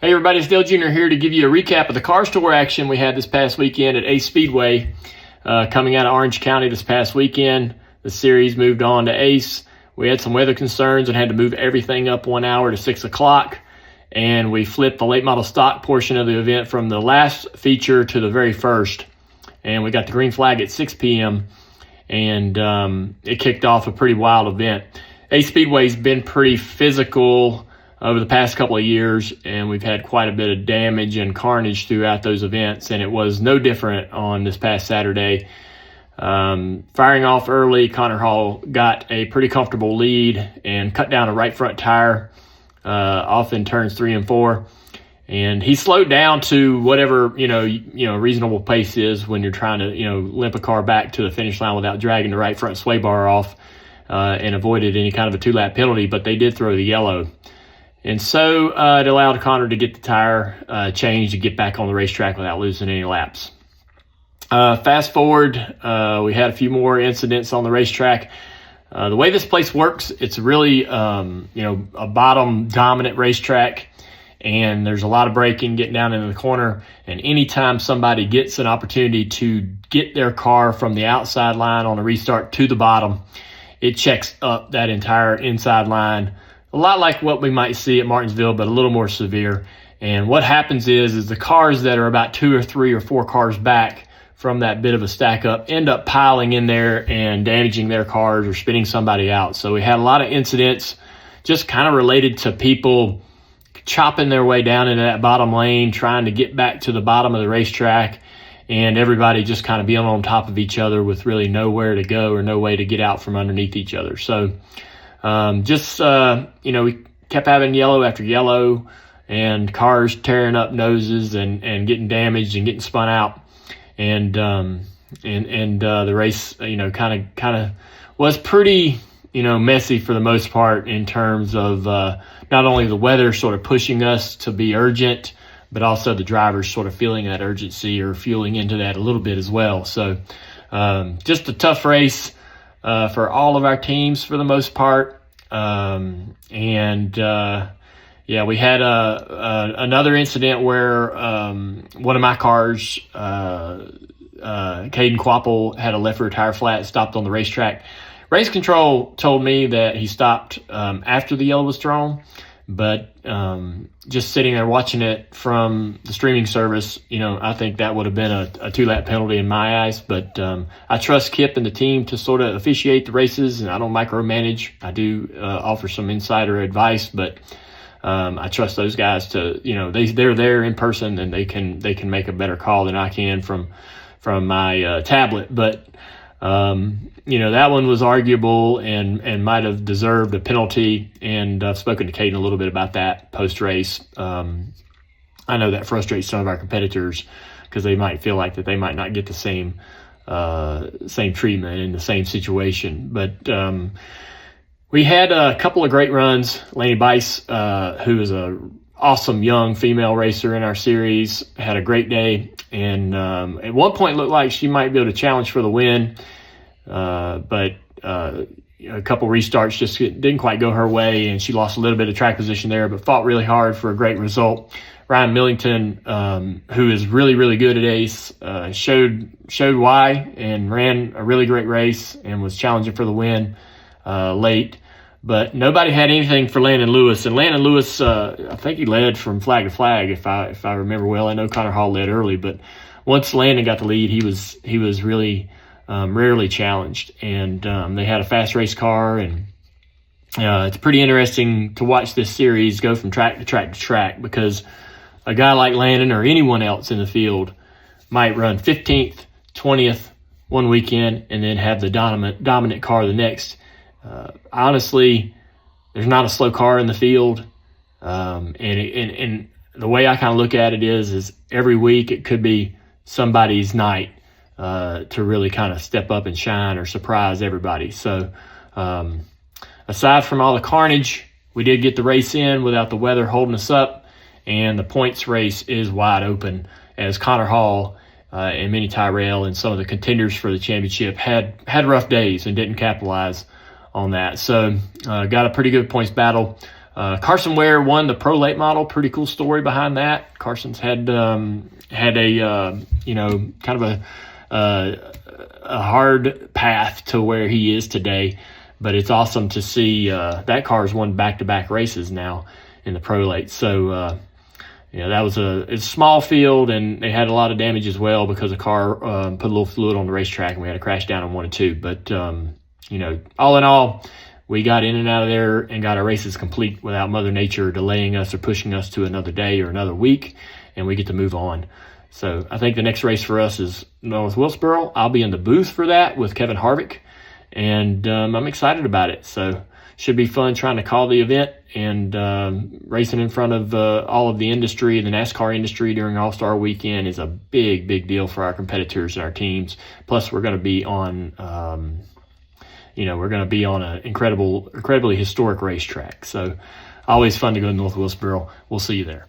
Hey everybody, it's Dale Jr. here to give you a recap of the car store action we had this past weekend at Ace Speedway. Coming out of Orange County this past weekend, the series moved on to Ace. We had some weather concerns and had to move everything up 1 hour to 6 o'clock. And we flipped the late model stock portion of the event from the last feature to the very first. And we got the green flag at 6 p.m. And it kicked off a pretty wild event. Ace Speedway's been pretty physical over the past couple of years, and we've had quite a bit of damage and carnage throughout those events, and it was no different on this past Saturday. Firing off early, Connor Hall got a pretty comfortable lead and cut down a right front tire off in turns 3 and 4, and he slowed down to whatever reasonable pace is when you're trying to limp a car back to the finish line without dragging the right front sway bar off, and avoided any kind of a 2-lap penalty. But they did throw the yellow. And so it allowed Connor to get the tire changed to get back on the racetrack without losing any laps. Fast forward, we had a few more incidents on the racetrack. The way this place works, it's really a bottom dominant racetrack, and there's a lot of braking getting down into the corner. And anytime somebody gets an opportunity to get their car from the outside line on a restart to the bottom, it checks up that entire inside line. A lot like what we might see at Martinsville, but a little more severe. And what happens is the cars that are about 2 or 3 or 4 cars back from that bit of a stack up end up piling in there and damaging their cars or spinning somebody out. So we had a lot of incidents just kind of related to people chopping their way down into that bottom lane, trying to get back to the bottom of the racetrack, and everybody just kind of being on top of each other with really nowhere to go or no way to get out from underneath each other. So we kept having yellow after yellow and cars tearing up noses and getting damaged and getting spun out. And the race, kind of was pretty, messy for the most part in terms of not only the weather sort of pushing us to be urgent, but also the drivers sort of feeling that urgency or fueling into that a little bit as well. So just a tough race for all of our teams for the most part. We had another incident where one of my cars, Caden Quapple, had a left rear tire flat, stopped on the racetrack. Race control told me that he stopped after the yellow was thrown, but just sitting there watching it from the streaming service, I think that would have been a 2-lap penalty in my eyes. But I trust Kip and the team to sort of officiate the races, and I don't micromanage. I do offer some insider advice, but I trust those guys to, they're there in person and they can make a better call than I can from my tablet. But that one was arguable and might have deserved a penalty. And I've spoken to Caden a little bit about that post-race. I know that frustrates some of our competitors because they might feel like that they might not get the same treatment in the same situation. But we had a couple of great runs. Laney Bice, who is an awesome young female racer in our series, had a great day. And at one point looked like she might be able to challenge for the win. But a couple restarts just didn't quite go her way, and she lost a little bit of track position there, but fought really hard for a great result. Ryan Millington, who is really, really good at Ace, showed why and ran a really great race and was challenging for the win late. But nobody had anything for Landon Lewis, and Landon Lewis, I think he led from flag to flag, if I remember well. I know Connor Hall led early, but once Landon got the lead, he was really rarely challenged, and they had a fast race car, and it's pretty interesting to watch this series go from track to track to track, because a guy like Landon or anyone else in the field might run 15th, 20th one weekend and then have the dominant car the next. Honestly, there's not a slow car in the field, and the way I kind of look at it is every week it could be somebody's night to really kind of step up and shine or surprise everybody. So aside from all the carnage, we did get the race in without the weather holding us up, and the points race is wide open as Connor Hall and Minnie Tyrell and some of the contenders for the championship had rough days and didn't capitalize on that. So got a pretty good points battle. Carson Ware won the Pro Late Model. Pretty cool story behind that. Carson's had a kind of a hard path to where he is today, but it's awesome to see that car's won back-to-back races now in the Pro Late. So that was a small field, and they had a lot of damage as well because the car put a little fluid on the racetrack, and we had to crash down on 1 and 2. But all in all, we got in and out of there and got our races complete without Mother Nature delaying us or pushing us to another day or another week, and we get to move on. So I think the next race for us is North Wilkesboro. I'll be in the booth for that with Kevin Harvick, and I'm excited about it. So should be fun trying to call the event and racing in front of all of the industry. The NASCAR industry during All-Star Weekend is a big, big deal for our competitors and our teams. Plus, we're going to be on an incredibly historic racetrack. So always fun to go to North Wilkesboro. We'll see you there.